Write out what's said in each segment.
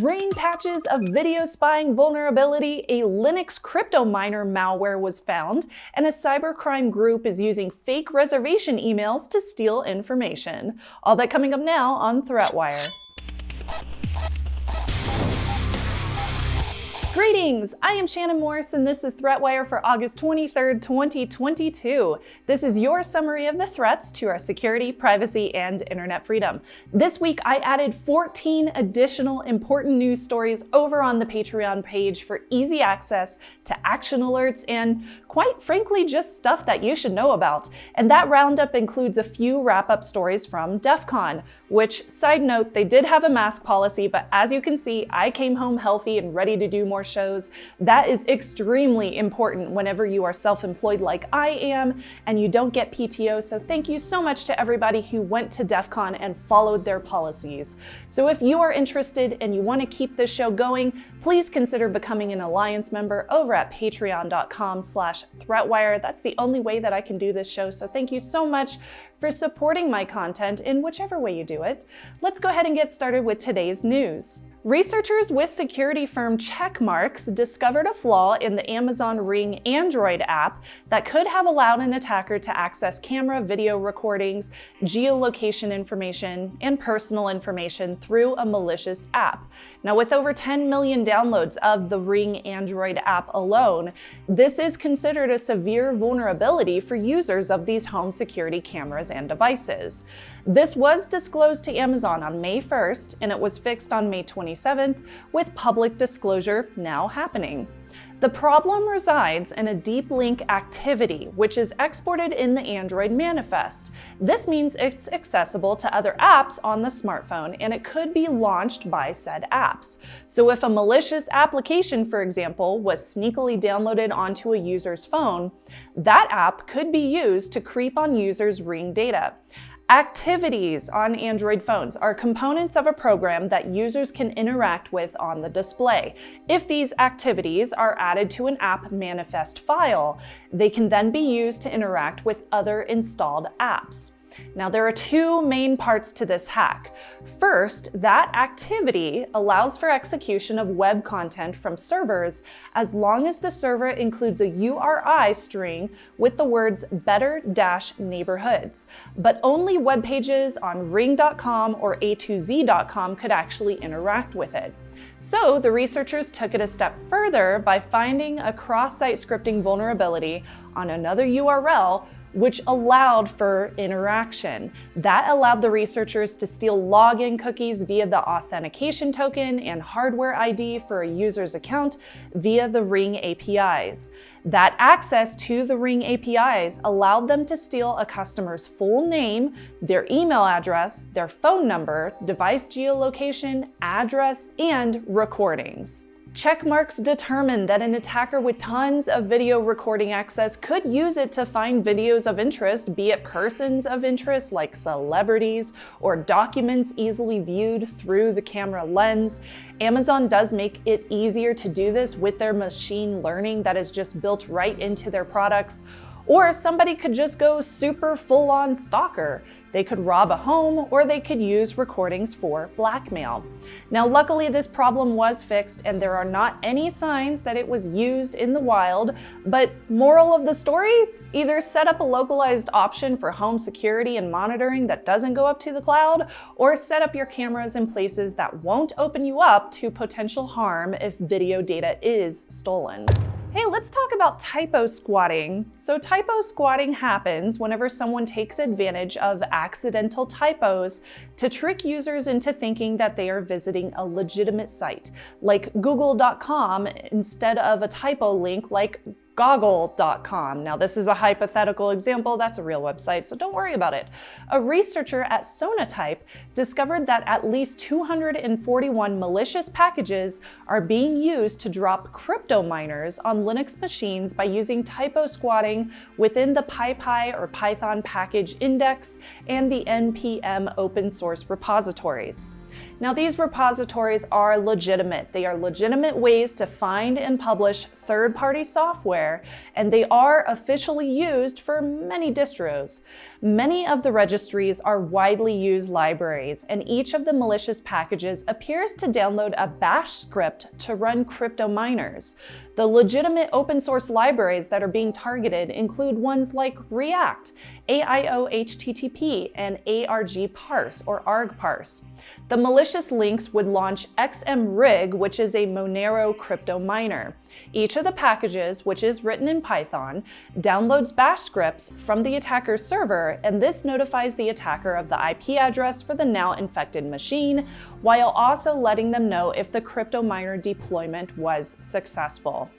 Rain patches of video spying vulnerability, a Linux crypto miner malware was found, and a cybercrime group is using fake reservation emails to steal information. All that coming up now on ThreatWire. Greetings! I am Shannon Morse, and this is ThreatWire for August 23rd, 2022. This is your summary of the threats to our security, privacy, and internet freedom. This week, I added 14 additional important news stories over on the Patreon page for easy access to action alerts and, quite frankly, just stuff that you should know about. And that roundup includes a few wrap-up stories from DEF CON, which, side note, they did have a mask policy, but as you can see, I came home healthy and ready to do more shows. That is extremely important whenever you are self-employed like I am and you don't get PTO, so thank you so much to everybody who went to DEF CON and followed their policies. So if you are interested and you want to keep this show going, please consider becoming an Alliance member over at patreon.com/threatwire. That's the only way that I can do this show, so thank you so much for supporting my content in whichever way you do it. Let's go ahead and get started with today's news. Researchers with security firm Checkmarx discovered a flaw in the Amazon Ring Android app that could have allowed an attacker to access camera video recordings, geolocation information, and personal information through a malicious app. Now, with over 10 million downloads of the Ring Android app alone, this is considered a severe vulnerability for users of these home security cameras and devices. This was disclosed to Amazon on May 1st, and it was fixed on May 27th, with public disclosure now happening. The problem resides in a deep link activity, which is exported in the Android manifest. This means it's accessible to other apps on the smartphone, and it could be launched by said apps. So if a malicious application, for example, was sneakily downloaded onto a user's phone, that app could be used to creep on users' Ring data. Activities on Android phones are components of a program that users can interact with on the display. If these activities are added to an app manifest file, they can then be used to interact with other installed apps. Now, there are two main parts to this hack. First, that activity allows for execution of web content from servers as long as the server includes a URI string with the words better-neighborhoods. But only web pages on ring.com or a2z.com could actually interact with it. So the researchers took it a step further by finding a cross-site scripting vulnerability on another URL which allowed for interaction. That allowed the researchers to steal login cookies via the authentication token and hardware ID for a user's account via the Ring APIs. That access to the Ring APIs allowed them to steal a customer's full name, their email address, their phone number, device geolocation, address, and recordings. Checkmarx determined that an attacker with tons of video recording access could use it to find videos of interest, be it persons of interest like celebrities or documents easily viewed through the camera lens. Amazon does make it easier to do this with their machine learning that is just built right into their products. Or somebody could just go super full-on stalker. They could rob a home, or they could use recordings for blackmail. Now, luckily, this problem was fixed, and there are not any signs that it was used in the wild, but moral of the story? Either set up a localized option for home security and monitoring that doesn't go up to the cloud, or set up your cameras in places that won't open you up to potential harm if video data is stolen. Hey, let's talk about typo squatting. So typo squatting happens whenever someone takes advantage of accidental typos to trick users into thinking that they are visiting a legitimate site, like google.com, instead of a typo link like goggle.com. Now, this is a hypothetical example. That's a real website, so don't worry about it. A researcher at Sonatype discovered that at least 241 malicious packages are being used to drop crypto miners on Linux machines by using typo squatting within the PyPy or Python package index and the NPM open source repositories. Now, these repositories are legitimate. They are legitimate ways to find and publish third-party software, and they are officially used for many distros. Many of the registries are widely used libraries, and each of the malicious packages appears to download a bash script to run crypto miners. The legitimate open source libraries that are being targeted include ones like React, AIO-HTTP, and ARG-Parse or ARG-Parse. The malicious links would launch XMRig, which is a Monero crypto miner. Each of the packages, which is written in Python, downloads bash scripts from the attacker's server, and this notifies the attacker of the IP address for the now infected machine, while also letting them know if the crypto miner deployment was successful.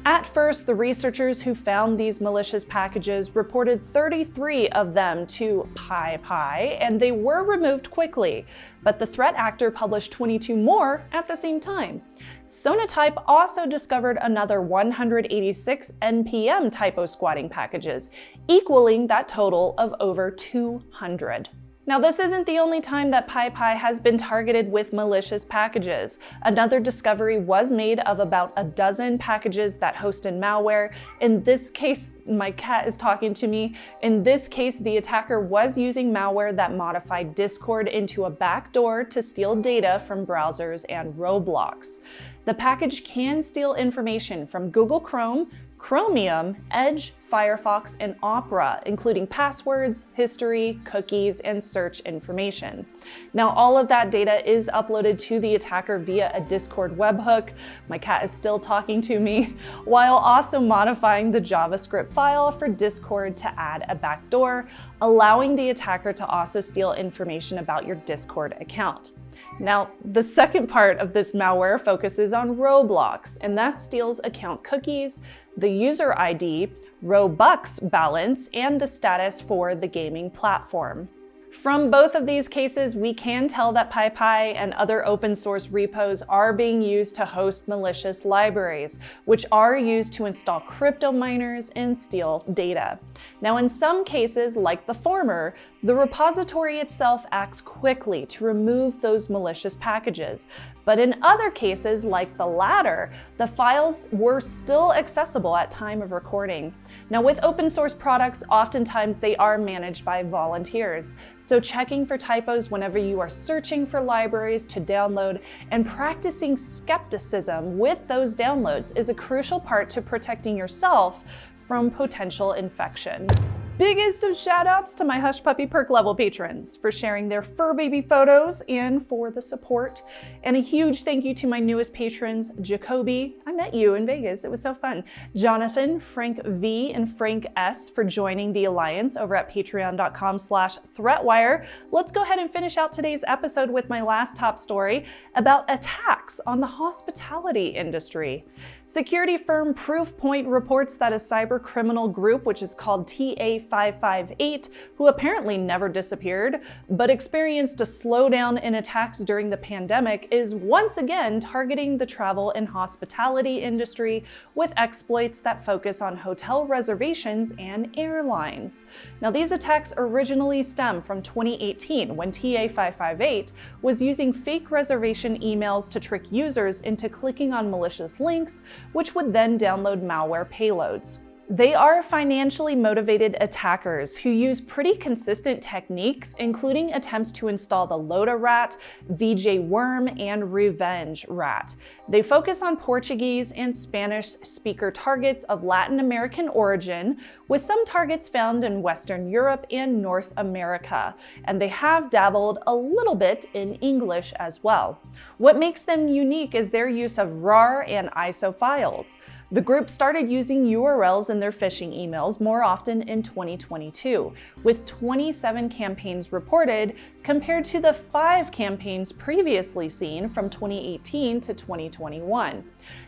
At first, the researchers who found these malicious packages reported 33 of them to PyPy, and they were removed quickly, but the threat actor published 22 more at the same time. Sonatype also discovered another 186 NPM typo squatting packages, equaling that total of over 200. Now, this isn't the only time that PyPy has been targeted with malicious packages. Another discovery was made of about a dozen packages that hosted malware. In this case, my cat is talking to me. In this case, the attacker was using malware that modified Discord into a backdoor to steal data from browsers and Roblox. The package can steal information from Google Chrome, Chromium, Edge, Firefox, and Opera, including passwords, history, cookies, and search information. Now, all of that data is uploaded to the attacker via a Discord webhook. My cat is still talking to me, while also modifying the JavaScript file for Discord to add a backdoor, allowing the attacker to also steal information about your Discord account. Now, the second part of this malware focuses on Roblox, and that steals account cookies, the user ID, Robux balance, and the status for the gaming platform. From both of these cases, we can tell that PyPy and other open source repos are being used to host malicious libraries, which are used to install crypto miners and steal data. Now, in some cases, like the former, the repository itself acts quickly to remove those malicious packages. But in other cases, like the latter, the files were still accessible at time of recording. Now, with open source products, oftentimes they are managed by volunteers. So checking for typos whenever you are searching for libraries to download and practicing skepticism with those downloads is a crucial part to protecting yourself from potential infection. Biggest of shout outs to my Hush Puppy Perk level patrons for sharing their fur baby photos and for the support. And a huge thank you to my newest patrons, Jacoby. I met you in Vegas, it was so fun. Jonathan, Frank V, and Frank S for joining the Alliance over at patreon.com/ThreatWire. Let's go ahead and finish out today's episode with my last top story about attacks on the hospitality industry. Security firm Proofpoint reports that a cyber criminal group, which is called TA558, who apparently never disappeared, but experienced a slowdown in attacks during the pandemic, is once again targeting the travel and hospitality industry with exploits that focus on hotel reservations and airlines. Now, these attacks originally stem from 2018, when TA558 was using fake reservation emails to trick users into clicking on malicious links, which would then download malware payloads. They are financially motivated attackers who use pretty consistent techniques, including attempts to install the Loda Rat, VJ Worm, and Revenge Rat. They focus on Portuguese and Spanish speaker targets of Latin American origin, with some targets found in Western Europe and North America, and they have dabbled a little bit in English as well. What makes them unique is their use of RAR and ISO files. The group started using URLs in their phishing emails more often in 2022, with 27 campaigns reported compared to the 5 campaigns previously seen from 2018 to 2021.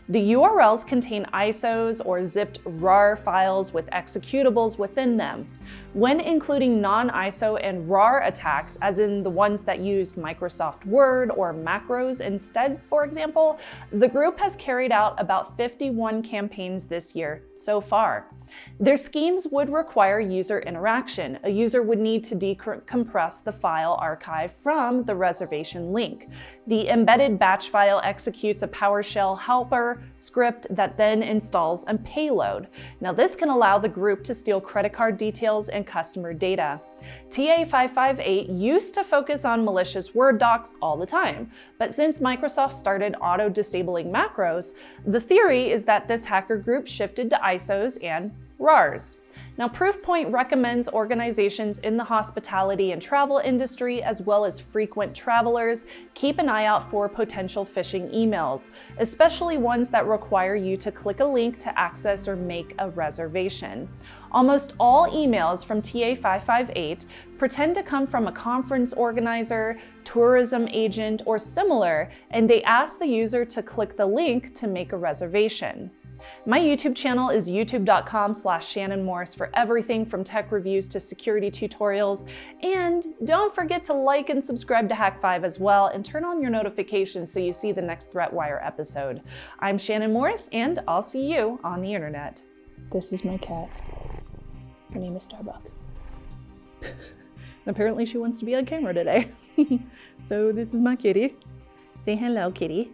The URLs contain ISOs or zipped RAR files with executables within them. When including non-ISO and RAR attacks, as in the ones that used Microsoft Word or macros instead, for example, the group has carried out about 51 campaigns this year so far. Their schemes would require user interaction. A user would need to decompress the file archive from the reservation link. The embedded batch file executes a PowerShell helper script that then installs a payload. Now, this can allow the group to steal credit card details and customer data. TA558 used to focus on malicious Word docs all the time, but since Microsoft started auto-disabling macros, the theory is that this hacker group shifted to ISOs and RARs. Now, Proofpoint recommends organizations in the hospitality and travel industry, as well as frequent travelers, keep an eye out for potential phishing emails, especially ones that require you to click a link to access or make a reservation. Almost all emails from TA558 pretend to come from a conference organizer, tourism agent, or similar, and they ask the user to click the link to make a reservation. My YouTube channel is youtube.com/Shannon Morse for everything from tech reviews to security tutorials. And don't forget to like and subscribe to Hack5 as well, and turn on your notifications so you see the next ThreatWire episode. I'm Shannon Morse, and I'll see you on the internet. This is my cat. Her name is Starbuck. Apparently she wants to be on camera today. So this is my kitty. Say hello, kitty.